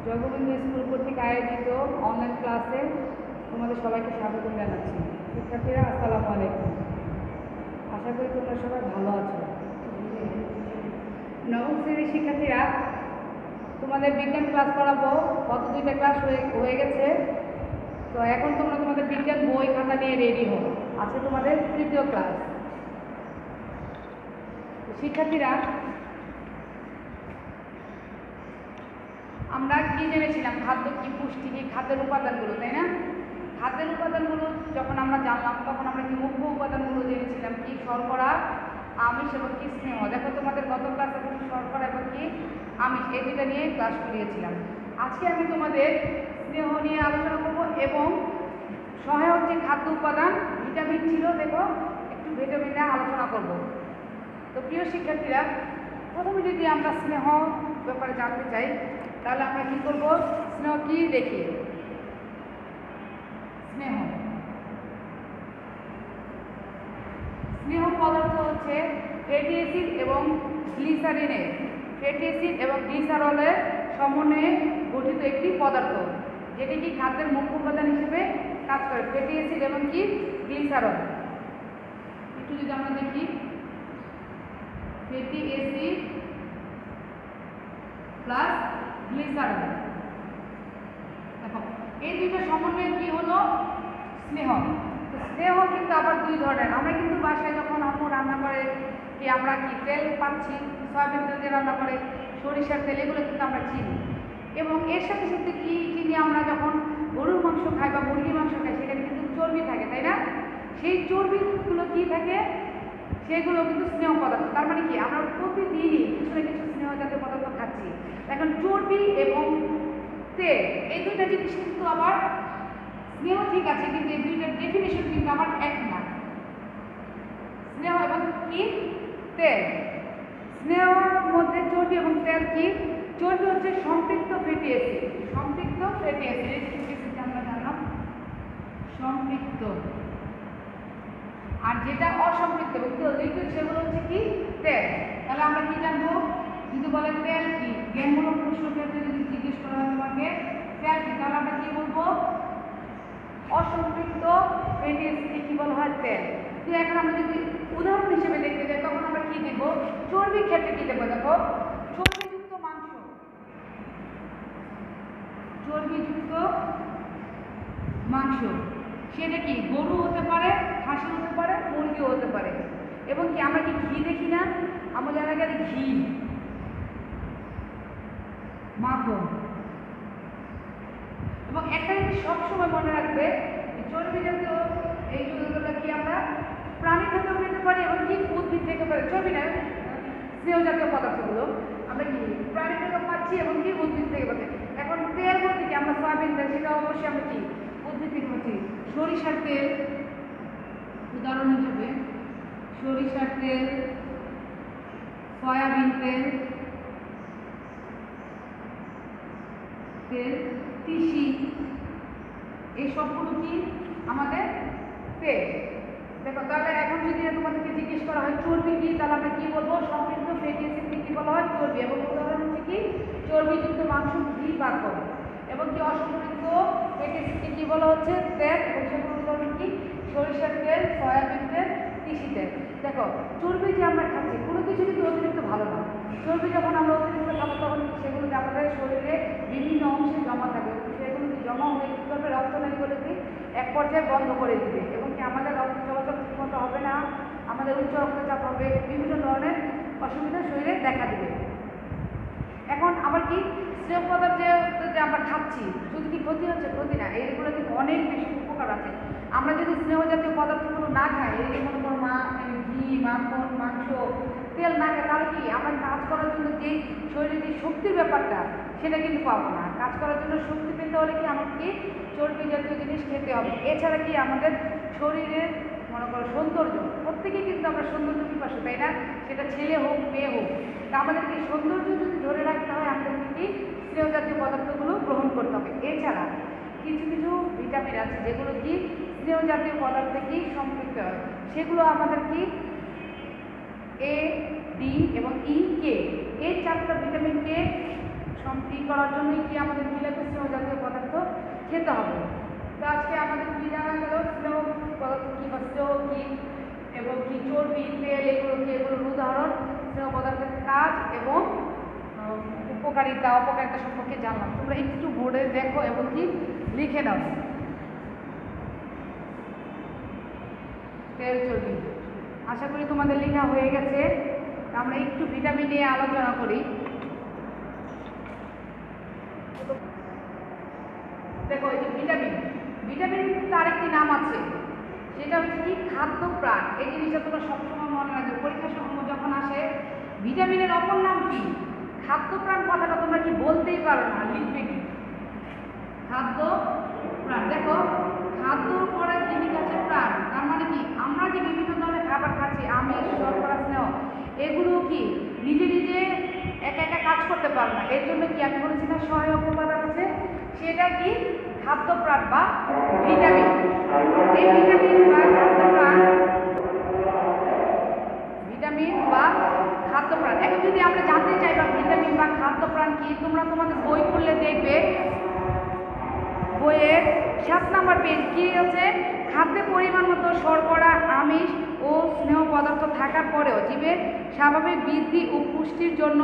Jagabandhu school কর্তৃক আয়োজিত online ক্লাসে তোমাদের সবাইকে স্বাগত জানাচ্ছি। শিক্ষার্থীরা আসসালামু আলাইকুম। আশা করি তোমরা সবাই ভালো আছো। নবম শ্রেণীর শিক্ষার্থীরা, তোমাদের বিজ্ঞান ক্লাস করাবো। গত 2টা ক্লাস হয়ে গেছে। তো এখন তোমরা তোমাদের বিজ্ঞান বই খাতা নিয়ে রেডি হো। আছে তোমাদের 3য় ক্লাস। শিক্ষার্থীরা, আমরা কি জেনেছিলাম? খাদ্য কি, পুষ্টি কি, খাদ্যের উপাদানগুলো, তাই না? খাদ্যের উপাদানগুলো যখন আমরা জানলাম তখন আমরা কি মুখ্য উপাদানগুলো জেনেছিলাম? কি শর্করা, আমিষ এবং কি স্নেহ। দেখো তোমাদের গত ক্লাসে শর্করা এবং কি আমিষ এই দুটা নিয়ে ক্লাস করিয়েছিলাম। আজকে আমি তোমাদের স্নেহ নিয়ে আলোচনা করব এবং সহায়ক যে খাদ্য উপাদান ভিটামিন ছিল, দেখো একটু ভিটামিন নিয়ে আলোচনা করব। তো প্রিয় শিক্ষার্থীরা, প্রথমে যদি আমরা স্নেহ ব্যাপারে জানতে চাই তাহলে আমরা কি করব? স্নেহ কি দেখি। স্নেহ স্নেহ পদার্থ হচ্ছে ফ্যাটি অ্যাসিড এবং গ্লিসারিনের সমন্বয়ে গঠিত একটি পদার্থ, যেটি কি খাদ্যের মুখ্য উপাদান হিসেবে কাজ করে। ফ্যাটি অ্যাসিড এবং কি গ্লিসারল। একটু যদি আমরা দেখি, ফ্যাটি অ্যাসিড প্লাস গ্লিসারল, দেখো এই দুইটা সমন্বয়ে কি হলো? স্নেহ। স্নেহ কিন্তু আবার দুই ধরনের। আমরা কিন্তু বাসায় যখন আম্মু রান্না করে কি আমরা কি তেল পাচ্ছি, সয়াবিন তেল দিয়ে রান্না করে, সরিষার তেল, এগুলো কিন্তু আমরা চিনি। এবং এর সাথে সাথে কি চিনি? আমরা যখন গরুর মাংস খাই বা মুরগির মাংস খাই সেখানে কিন্তু চর্বি থাকে, তাই না? সেই চর্বিগুলো কি থাকে? সেগুলো কিন্তু স্নেহ পদার্থ। তার মানে কি আমরা প্রতিদিনই কিছু না কিছু স্নেহ জাতীয় পদার্থ খাচ্ছি। এখন চর্বি এবং তেল এই দুইটা জিনিস কিন্তু আবার স্নেহ ঠিক আছে, কিন্তু এই দুইটার ডেফিনেশন কিন্তু আবার এক না। স্নেহ এবং কি তেল। স্নেহর মধ্যে চর্বি এবং তেল কি? চর্বি হচ্ছে সম্পৃক্ত ফ্যাটি অ্যাসিড। সম্পৃক্ত ফ্যাটি অ্যাসিড আমরা জানলাম সম্পৃক্ত। আর যেটা অসম্পৃক্ত লিকুইড সেগুলো হচ্ছে কি? তেল। তাহলে আমরা কি জানবো? যদি বলে তেল কি, জ্ঞানমূলক প্রশ্নের ক্ষেত্রে যদি জিজ্ঞেস করা হয় তোমাকে তেল কি, তাহলে আমরা কি বলবো? অসম্পৃক্ত ফ্যাটি অ্যাসিডকে কি বলা হয়? তেল। তো এখন আমরা যদি উদাহরণ হিসেবে দেখতে যাই তখন আমরা কি দেব? চর্বির ক্ষেত্রে কি দেবো? দেখো চর্বিযুক্ত মাংস, চর্বিযুক্ত মাংস সেটা কি গরু হতে পারে, হাঁসি হতে পারে, মুরগিও হতে পারে। এবং কি আমরা কি ঘি দেখি না? আমরা জানা গেলে ঘি, মাখন। এবং একটা জিনিস সবসময় মনে রাখবে, চর্বি জাতীয় এইগুলো কি আমরা প্রাণী থেকেও পেতে পারি এবং কি উদ্ভিদ থেকে পারি। চর্বি না, স্নেহ জাতীয় পদার্থগুলো আমরা কি প্রাণী থেকে পাচ্ছি এবং কি উদ্ভিদ থেকে পাচ্ছি। এখন তেল বলতে কি আমরা সয়াবিন তেল, সেটা অবশ্যই আমরা কি উদ্ভিদ থেকে পাচ্ছি। সরিষার তেল উদাহরণ হিসেবে, সরিষার তেল, সয়াবিন তেল, তিসি, এই সবগুলো কি আমাদের তেল। দেখো তাহলে এখন যদি তোমাদেরকে জিজ্ঞেস করা হয় চর্বি কি, তাহলে আমরা কি বলবো? সম্পৃক্ত ফ্যাটি অ্যাসিডকে কি বলা হয়? চর্বি। এবং উদাহরণ হচ্ছে কি চর্বিযুক্ত মাংস, ঘি, মাখন। এবং কি অসম্পৃক্ত ফ্যাটি অ্যাসিডকে কি বলা হচ্ছে? তেল। এবং সেগুলো উদাহরণ কি সরিষার তেল, সয়াবিন তেল, তিসি তেল। দেখো চর্বি যে আমরা খাচ্ছি কোনো কিছু কিন্তু অতিরিক্ত ভালো না। চর্বি যখন আমরা অতিরিক্ত খাবো তখন সেগুলো আমাদের শরীরে বিভিন্ন অংশে জমা থাকে। সেগুলো জমা হয়ে কী করবে? রক্তনালীগুলোকে এক পর্যায়ে বন্ধ করে দিবে এবং কি আমাদের রক্ত চলাচল ঠিকমতো হবে না, আমাদের উচ্চ রক্তচাপ হবে, বিভিন্ন ধরনের অসুবিধা শরীরে দেখা দিবে। এখন আবার কি স্নেহ পদার্থ যে আমরা খাচ্ছি শুধু কি ক্ষতি হচ্ছে? ক্ষতি না, এইগুলো কিন্তু অনেক বেশি উপকার আছে। আমরা যদি স্নেহ জাতীয় পদার্থগুলো না খাই, এই মনে করো ঘি, মাখন, মাংস, তেল না খাই, তাহলে কি আমরা কাজ করার জন্য যে শরীরে যে শক্তির ব্যাপারটা সেটা কিন্তু পাবো না। কাজ করার জন্য শক্তি পেতে হলে কি আমাকে চর্বি জাতীয় জিনিস খেতে হবে। এছাড়া কি আমাদের শরীরের মনে করো সৌন্দর্য, প্রত্যেকেই কিন্তু আমরা সৌন্দর্য পিপাসু, তাই না? সেটা ছেলে হোক মেয়ে হোক। তা আমাদেরকে সৌন্দর্য যদি ধরে রাখতে হয় আমাদেরকে কি স্নেহ জাতীয় পদার্থগুলো গ্রহণ করতে হবে। এছাড়া কিছু কিছু ভিটামিন আছে যেগুলো কি স্নেহ জাতীয় পদার্থে কি সম্পৃক্ত হয়, সেগুলো আমাদের কি এ, ডি এবং ই, কে, এই 4টা ভিটামিনকে সম্পৃক্ত করার জন্যই কি আমাদের কী লাগবে, স্নেহ জাতীয় পদার্থ খেতে হবে। তো আজকে আমাদের কী জানা গেল, স্নেহ পদার্থ কী বা স্নেহ কী এবং কী চর্বি, তেল, এগুলো কি, এগুলোর উদাহরণ, স্নেহ পদার্থের কাজ এবং উপকারিতা অপকারিতা সম্পর্কে জানলাম। তোমরা একটু বোর্ডে দেখো এবং কি লিখে নাও। তেল, চর্বি, আশা করি তোমাদের লেখা হয়ে গেছে। আমরা একটু ভিটামিন নিয়ে আলোচনা করি। দেখো এই যে ভিটামিন, ভিটামিন তার একটি নাম আছে, সেটা হচ্ছে কি খাদ্য প্রাণ। এই জিনিসটা তোমরা সবসময় মনে রাখবে, পরীক্ষার সময় যখন আসে ভিটামিনের অপর নাম কি, খাদ্য প্রাণ কথাটা তোমরা কি বলতেই পারো না, লিখবে কি খাদ্য প্রাণ। দেখো খাদ্যর পরে জিনিস আছে প্রাণ, তার মানে কি আমরা যে বিভিন্ন ধরনের খাবার খাচ্ছি, আমিষ, শর্করা, স্নেহ, এগুলো কি নিজে নিজে একা একা কাজ করতে পারে না। এর জন্য কি আমি বলেছি না সহায়ক উপাদান আছে, সেটা কি খাদ্য প্রাণ বা ভিটামিন। এই ভিটামিন বা খাদ্য প্রাণ, ভিটামিন বা খাদ্য প্রাণ। এখন যদি আমরা জানতে চাই বা ভিটামিন বা খাদ্য প্রাণ কি, তোমরা তোমাদের বই খুললে দেখবে বইয়ের 7 নম্বর পেজ কি আছে, খাদ্যে পরিমাণ মতো শর্করা, আমিষ ও স্নেহ পদার্থ থাকার পরেও জীবের স্বাভাবিক বৃদ্ধি ও পুষ্টির জন্য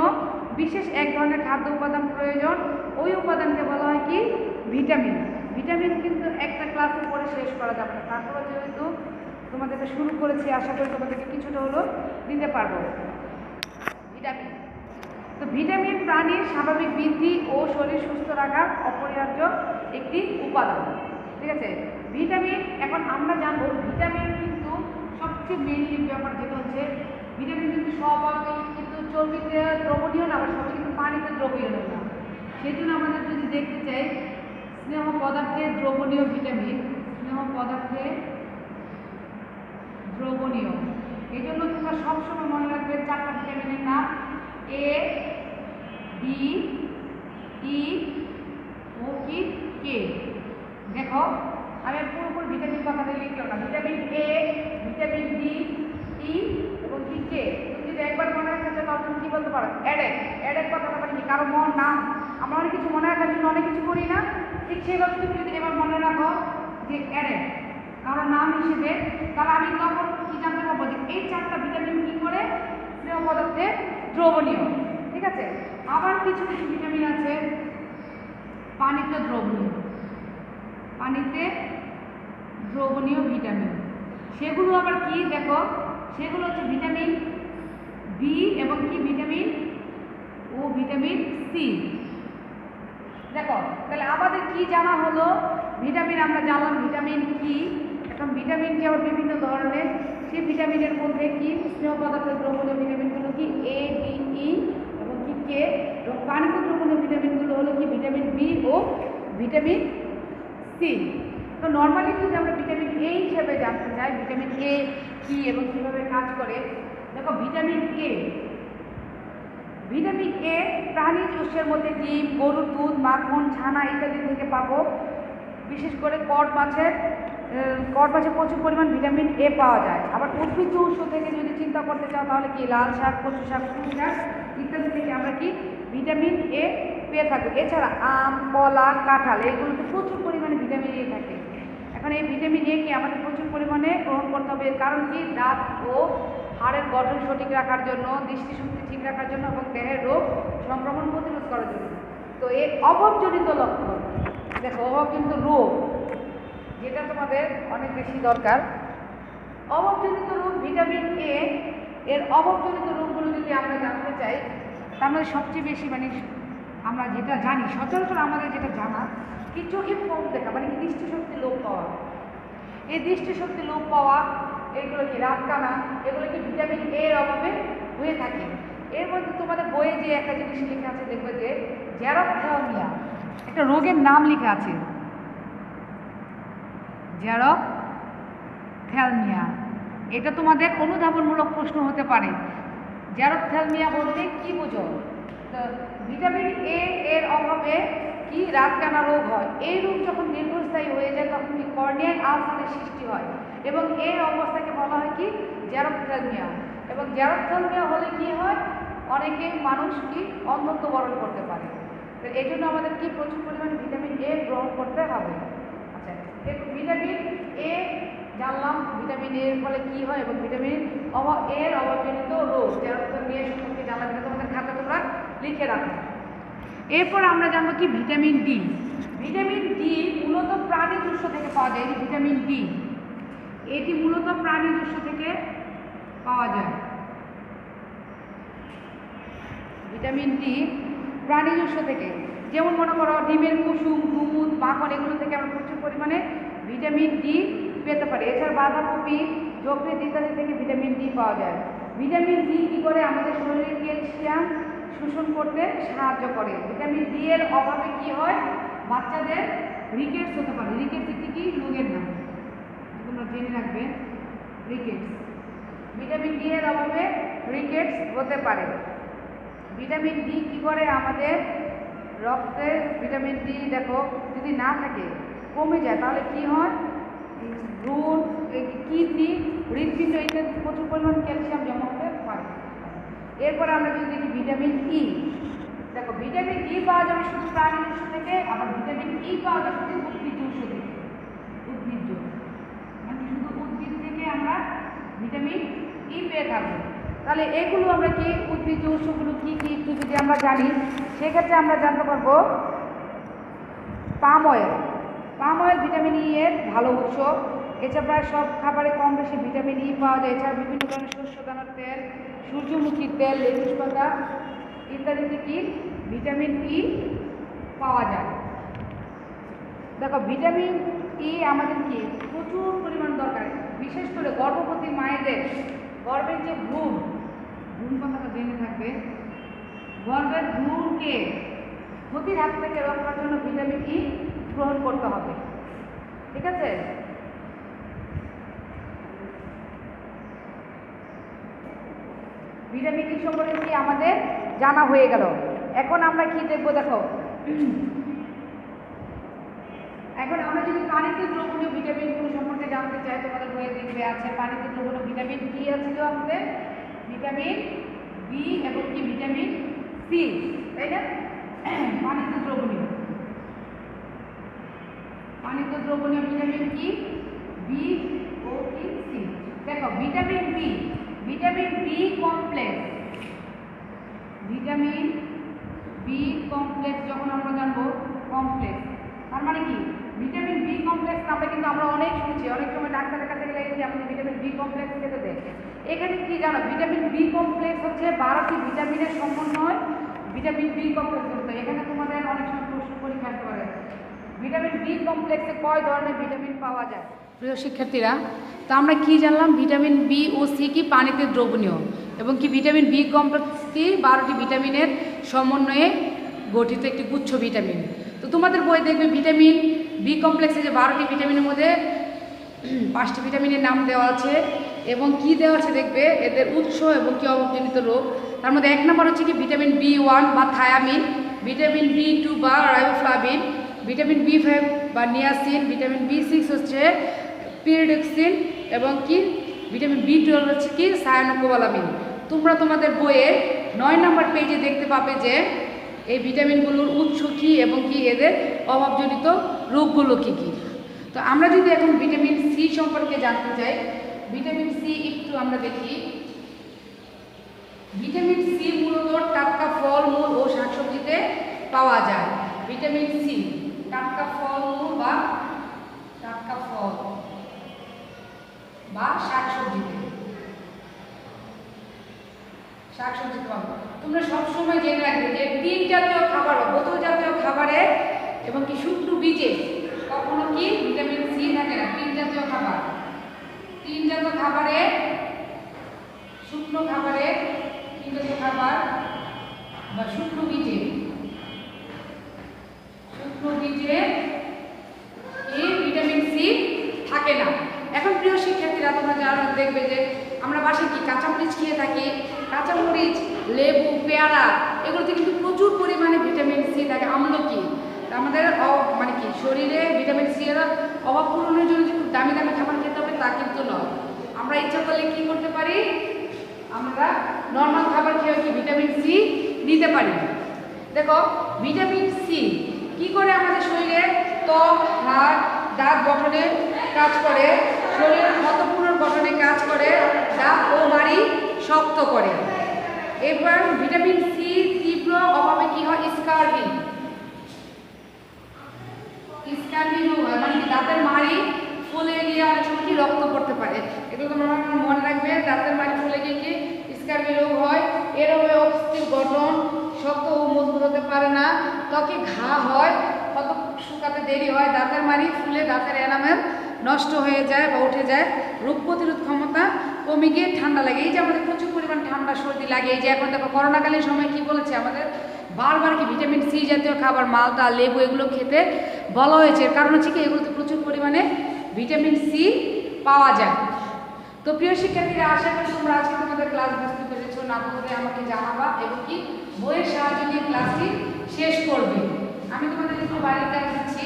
বিশেষ এক ধরনের খাদ্য উপাদান প্রয়োজন। ওই উপাদানকে বলা হয় কি ভিটামিন। ভিটামিন কিন্তু একটা ক্লাসের পরে শেষ করা যাবে না, তারপরে যেহেতু তোমাদেরকে শুরু করেছি, আশা করি তোমাদেরকে কিছুটা হলো দিতে পারবো ভিটামিন। তো ভিটামিন প্রাণীর স্বাভাবিক বৃদ্ধি ও শরীর সুস্থ রাখার অপরিহার্য একটি উপাদান, ঠিক আছে। ভিটামিন, এখন আমরা জানবো ভিটামিন কিন্তু সবচেয়ে মেইনলি ব্যাপার যেটা হচ্ছে ভিটামিন কিন্তু সবই কিন্তু চর্বিতে দ্রবণীয় না, আবার সবই কিন্তু পানিতে দ্রবণীয় না। সেই জন্য আমাদের যদি দেখতে চাই স্নেহ পদার্থে দ্রবণীয় ভিটামিন, স্নেহ পদার্থে দ্রবণীয়, এই জন্য তোমরা সবসময় মনে রাখবে 4টা ভিটামিনের নাম, এ, ডি, ই ও কি কে। দেখো আমি পুরোপুরি ভিটামিন কথাটা লিখলাম না, ভিটামিন এ, ভিটামিন ডি, ই এবং কি কে। তুমি যদি একবার মনে রাখতে চাও তাহলে তুমি কি বলতে পারো, অ্যাডেক। অ্যাডেক কথাটা মানে কি, কারো মন নাম, আমরা অনেক কিছু মনে রাখার জন্য অনেক কিছু করি না, ঠিক সেইভাবে তুমি যদি এবার মনে রাখো যে অ্যাডেক কারো নাম হিসেবে, তাহলে আমি তখন কি জানতে পারবো যে এই 4টা ভিটামিন কি করে স্নেহ পদার্থে দ্রবণীয়, ঠিক আছে। আবার কিছু কিছু ভিটামিন আছে পানিতে দ্রবণীয়, পানিতে দ্রবণীয় ভিটামিন, সেগুলো আবার কি দেখো, সেগুলো হচ্ছে ভিটামিন বি এবং কি ভিটামিন ও ভিটামিন সি। দেখো তাহলে আমাদের কি জানা হলো, ভিটামিন আমরা জানলাম ভিটামিন কি। এখন ভিটামিন কি আবার বিভিন্ন ধরনের, সেই ভিটামিনের মধ্যে কি স্নেহ পদার্থের দ্রবণীয় ভিটামিনগুলো কি এ, ডি, ই এবং কি কে, এবং পানিতে দ্রবণীয় ভিটামিনগুলো হলো কি ভিটামিন বি ও ভিটামিন সি। তো নর্মালি যদি আমরা ভিটামিন এ হিসেবে জানতে চাই ভিটামিন এ কি এবং কীভাবে কাজ করে, দেখো ভিটামিন এ, ভিটামিন এ প্রাণীজ উৎসের মধ্যে ডিম, গরুর দুধ, মাখন, ছানা ইত্যাদি থেকে পাবো। বিশেষ করে কড মাছে প্রচুর পরিমাণ ভিটামিন এ পাওয়া যায়। আবার উদ্ভিজ্জ উৎস থেকে যদি চিন্তা করতে চাও তাহলে কি লাল শাক, কচু শাক, পুঁই শাক ইত্যাদি থেকে আমরা কি ভিটামিন এ পেয়ে থাকি। এছাড়া আম, কলা, কাঁঠাল এগুলোতে প্রচুর পরিমাণে ভিটামিন এ থাকে। এখন এই ভিটামিন এ কে আমাদের প্রচুর পরিমাণে গ্রহণ করতে হবে, কারণ কি দাঁত ও হাড়ের গঠন সঠিক রাখার জন্য, দৃষ্টিশক্তি ঠিক রাখার জন্য এবং দেহের রোগ সংক্রমণ প্রতিরোধ করার জন্য। তো এর অভাবজনিত লক্ষণ, দেখো অভাবজনিত রোগ যেটা তোমাদের অনেক বেশি দরকার, অভাবজনিত রোগ ভিটামিন এ এর অভাবজনিত রোগগুলো যদি আমরা জানতে চাই, তার মধ্যে সবচেয়ে বেশি মানে আমরা যেটা জানি সচরাচর আমাদের যেটা জানা কি চোখে কম দেখা, মানে কি দৃষ্টিশক্তি লোপ পাওয়া। এই দৃষ্টিশক্তি লোপ পাওয়া এগুলো কি রাতকানা, এগুলো কি ভিটামিন এ এর অভাবে হয়ে থাকে। এর মধ্যে তোমাদের বইয়ে যে একটা জিনিস লেখা আছে দেখবে যে জ্যারকথ্যালমিয়া, একটা রোগের নাম লেখা আছে জ্যারকথ্যালমিয়া। এটা তোমাদের অনুধাবনমূলক প্রশ্ন হতে পারে। জ্যারকথ্যালমিয়া বলতে কি বোঝো? তো ভিটামিন এ এর অভাবে কি রাতকানা রোগ হয়। এই রোগ যখন দীর্ঘস্থায়ী হয়ে যায় তখন কি কর্নিয়ায় আলসারের সৃষ্টি হয় এবং এই অবস্থাকে বলা হয় কি জ্যারকথ্যালমিয়া। এবং জ্যারকথ্যালমিয়া হলে কি হয়, অনেকে মানুষ কি অন্ধত্ব বরণ করতে পারে। এই জন্য আমাদের কি প্রচুর পরিমাণে ভিটামিন এ গ্রহণ করতে হবে। আচ্ছা, ভিটামিন এ জানলাম, ভিটামিন এর ফলে কি হয় এবং ভিটামিন এর অভাবজনিত রোগ যারা মেয়ে সম্পর্কে জানলাম, এটা তোমাদের খাতা তোমরা লিখে রাখো। এরপর আমরা জানবো কি ভিটামিন ডি। ভিটামিন ডি মূলত প্রাণীজ উৎস থেকে পাওয়া যায়। এই ভিটামিন ডি এটি মূলত প্রাণীজ উৎস থেকে পাওয়া যায়। ভিটামিন ডি প্রাণীজ উৎস থেকে, যেমন মনে করো ডিমের কুসুম, দুধ, মাখন, এগুলো থেকে আমরা প্রচুর পরিমাণে ভিটামিন ডি পেতে পারি। এছাড়া বাঁধাকপি, যকৃৎ ইত্যাদি থেকে ভিটামিন ডি পাওয়া যায়। ভিটামিন ডি কী করে? আমাদের শরীরে ক্যালসিয়াম শোষণ করতে সাহায্য করে। ভিটামিন ডি এর অভাবে কি হয়? বাচ্চাদের রিকেটস হতে পারে। রিকেটস একটি কি রোগের নাম, তোমরা জেনে রাখবে, রিকেটস। ভিটামিন ডি এর অভাবে রিকেটস হতে পারে। ভিটামিন ডি কী করে? আমাদের রক্তে ভিটামিন ডি দেখো যদি না থাকে, কমে যায়, তাহলে কি হয়? ভ্রূণ, কিডনি, হৃৎপিণ্ড ইত্যাদি প্রচুর পরিমাণ ক্যালসিয়াম জমা হতে পারে। এরপরে আমরা যদি দেখি ভিটামিন ই, দেখো ভিটামিন ই পাওয়া যাবে শুধু প্রাণীজ উৎস থেকে, আবার ভিটামিন ই পাওয়া যাবে শুধু উদ্ভিজ্জ উৎস থেকে। উদ্ভিজ্জ মানে শুধু উদ্ভিদ থেকে আমরা ভিটামিন ই পেয়ে থাকবো। তাহলে এগুলো আমরা কি উদ্ভিজ্জ উৎসগুলো কী কী একটু যদি আমরা জানি, সেক্ষেত্রে আমরা জানতে পারবো palm oil. Palm oil vitamin E এর ভালো উৎস। এছাড়া প্রায় সব খাবারে কম বেশি ভিটামিন ই পাওয়া যায়। এছাড়া বিভিন্ন ধরনের শস্যদানার তেল, সূর্যমুখীর তেল, লেবুস পাতা ইত্যাদিতে কি ভিটামিন ই পাওয়া যায়। দেখো ভিটামিন ই আমাদের কি প্রচুর পরিমাণ দরকার, বিশেষ করে গর্ভবতী মায়েদের গর্ভের যে ভ্রূণ কথাটা জেনে থাকবে, গর্ভের ভ্রূণকে ক্ষতির হাত থেকে রক্ষার জন্য ভিটামিন ই গ্রহণ করতে হবে। ঠিক আছে? ভিটামিন ই সম্পর্কে কি আমাদের জানা হয়ে গেল। এখন আমরা কি দেখবো? দেখো এখন আমরা যদি পানিতে দ্রবণীয় ভিটামিনগুলো সম্পর্কে জানতে চাই, তোমাদের বইয়ে দেখবে আছে পানিতে দ্রবণীয় ভিটামিন কি আছে আমাদের? ভিটামিন বি এবং কি ভিটামিন সি, তাই না? পানিতে দ্রবণীয় ভিটামিন কি? বি ও কি সি। দেখো vitamin B, vitamin B complex, vitamin B complex যখন আমরা জানবো কমপ্লেক্স, তার মানে কি ভিটামিন বি কমপ্লেক্স নামটা কিন্তু আমরা অনেক শুনছি। অনেক সময় ডাক্তারের কাছে গেলে যে আমাদের ভিটামিন বি কমপ্লেক্স খেতে দেয়। এখানে কি জানো? ভিটামিন বি কমপ্লেক্স হচ্ছে 12টি ভিটামিনের সমন্বয় ভিটামিন বি কমপ্লেক্স হতে। এখানে তোমাদের অনেক সময় প্রশ্ন পরীক্ষা আসতে পারে, ভিটামিন বি কমপ্লেক্সে কয় ধরনের ভিটামিন পাওয়া যায়? প্রিয় শিক্ষার্থীরা, তো আমরা কি জানলাম? ভিটামিন বি ও সি কি পানিতে দ্রবণীয় এবং কি ভিটামিন বি কমপ্লেক্স কি 12টি ভিটামিনের সমন্বয়ে গঠিত একটি গুচ্ছ ভিটামিন। তো তোমাদের বই দেখবে ভিটামিন বি কমপ্লেক্সে যে 12টি ভিটামিনের মধ্যে 5টি ভিটামিনের নাম দেওয়া আছে এবং কি দেওয়া আছে দেখবে এদের উৎস এবং কি অভাবজনিত রোগ। তার মধ্যে 1 নম্বর হচ্ছে কি ভিটামিন বি1 বা থায়ামিন, ভিটামিন বি2 বা রাইবোফ্লাভিন, ভিটামিন বি5 বা নিয়াসিন, ভিটামিন বি6 হচ্ছে পিরিডক্সিন এবং কি ভিটামিন বি12 হচ্ছে কি সায়ানোকোবালামিন। তোমরা তোমাদের বইয়ে 9 নম্বর পেজে দেখতে পাবে যে এই ভিটামিনগুলোর উৎস কী এবং কি এদের অভাবজনিত রোগগুলো কী কী। তো আমরা যদি এখন ভিটামিন সি সম্পর্কে জানতে চাই, ভিটামিন সি একটু আমরা দেখি। ভিটামিন সি মূলত টাটকা ফল, মূল ও শাকসবজিতে পাওয়া যায়। ভিটামিন সি টাটকা ফল, মূল বা টাটকা ফল বা শাকসবজিতে পাবো। তোমরা সবসময় জেনে রাখবে যে 3 জাতীয় খাবার, বোতল জাতীয় খাবারে এবং কি শুকনো বীজে কখনো কি ভিটামিন সি থাকে না। 3 জাতীয় খাবার, 3 জাতীয় খাবারে, শুকনো খাবারে 3 জাতীয় খাবার বা শুকনো বীজে এই ভিটামিন সি থাকে না। এখন প্রিয় শিক্ষার্থীরা, তোমরা যারা দেখবে যে আমরা বাসায় কি কাঁচামরিচ খেয়ে থাকি, কাঁচামরিচ, লেবু, পেয়ারা, এগুলোতে কিন্তু প্রচুর পরিমাণে ভিটামিন সি থাকে। আমলকি, আমাদের মানে কি শরীরে ভিটামিন সি এর অভাব পূরণের জন্য যে খুব দামি দামি খাবার খেতে হবে তা কিন্তু নয়। আমরা ইচ্ছা করলে কি করতে পারি? আমরা নর্মাল খাবার খেয়ে কি ভিটামিন সি নিতে পারি। দেখো ভিটামিন সি কি করে আমাদের শরীরে ত্বক, হাড়, দাঁত গঠনে কাজ করে, শরীরের ক্ষতপূরণ গঠনে কাজ করে, দাঁত ও মাড়ি শক্ত করে। এবার ভিটামিন সি তীব্র অভাবে কি হয়? স্কার্বি রোগ হয়, মানে দাঁতের মাড়ি ফুলে গিয়ে অনেক সময় কি রক্ত পড়তে পারে। এগুলো তোমরা মনে রাখবে, দাঁতের মাড়ি ফুলে গিয়ে কি স্কার্বি রোগ হয়। এর হবে অস্থির গঠন, শক্ত ও মজবুত হতে পারে না, ত্বকে ঘা হয়, কত শুকাতে দেরি হয়, দাঁতের মাড়ি ফুলে দাঁতের এনামেল নষ্ট হয়ে যায় বা উঠে যায়, রোগ প্রতিরোধ ক্ষমতা কমে গিয়ে ঠান্ডা লাগে। এই যে আমাদের প্রচুর পরিমাণ ঠান্ডা সর্দি লাগে, এই যে এখন দেখো করোনাকালীন সময় কি বলেছে আমাদের বারবার কি ভিটামিন সি জাতীয় খাবার, মালটা, লেবু এগুলো খেতে বলা হয়েছে। এর কারণ হচ্ছে কি এগুলোতে প্রচুর পরিমাণে ভিটামিন সি পাওয়া যায়। তো প্রিয় শিক্ষার্থীরা, আশা করি তোমরা আজকে তোমাদের ক্লাস বুঝতে পেরেছো। না বুঝলে আমাকে জানাবা এবং কি বইয়ের সাহায্য নিয়ে ক্লাসটি শেষ করবে। আমি তোমাদের একটু বাড়ির কাজ দিচ্ছি।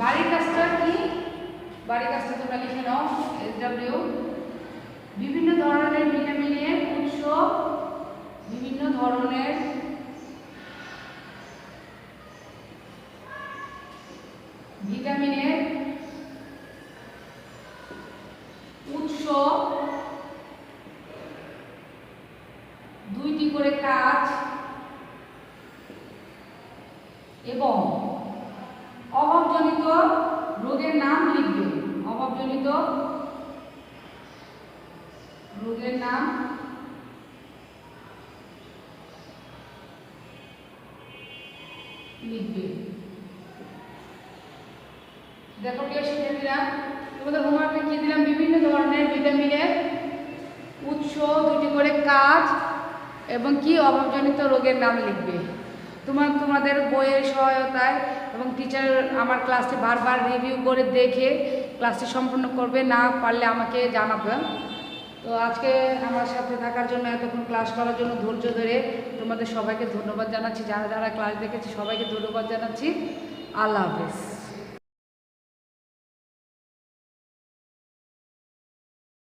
বাড়ির কাজটা কি? বাড়ির কাজটা তোমরা লিখে নাও। SW বিভিন্ন ধরনের ভিটামিনের উৎস, বিভিন্ন ধরনের ভিটামিনের উৎস, দুইটি করে কাজ এবং অভাবজনিত রোগের নাম লিখবে। অভাবজনিত রোগের নাম লিখবে। দেখো প্রিয় শিক্ষার্থীরা, তোমাদের হোমওয়ার্কে কি দিলাম? বিভিন্ন ধরনের ভিটামিনের উৎস, দুটি করে কাজ এবং কি অভাবজনিত রোগের নাম লিখবে। তোমাদের বইয়ের সহায়তায় এবং টিচার আমার ক্লাসটি বারবার রিভিউ করে দেখে ক্লাসটি সম্পূর্ণ করবে। না পারলে আমাকে জানাবে। তো আজকে আমার সাথে থাকার জন্য, এতক্ষণ ক্লাস করার জন্য ধৈর্য ধরে তোমাদের সবাইকে ধন্যবাদ জানাচ্ছি। যারা যারা ক্লাস দেখেছি সবাইকে ধন্যবাদ জানাচ্ছি। আল্লাহ হাফেজ।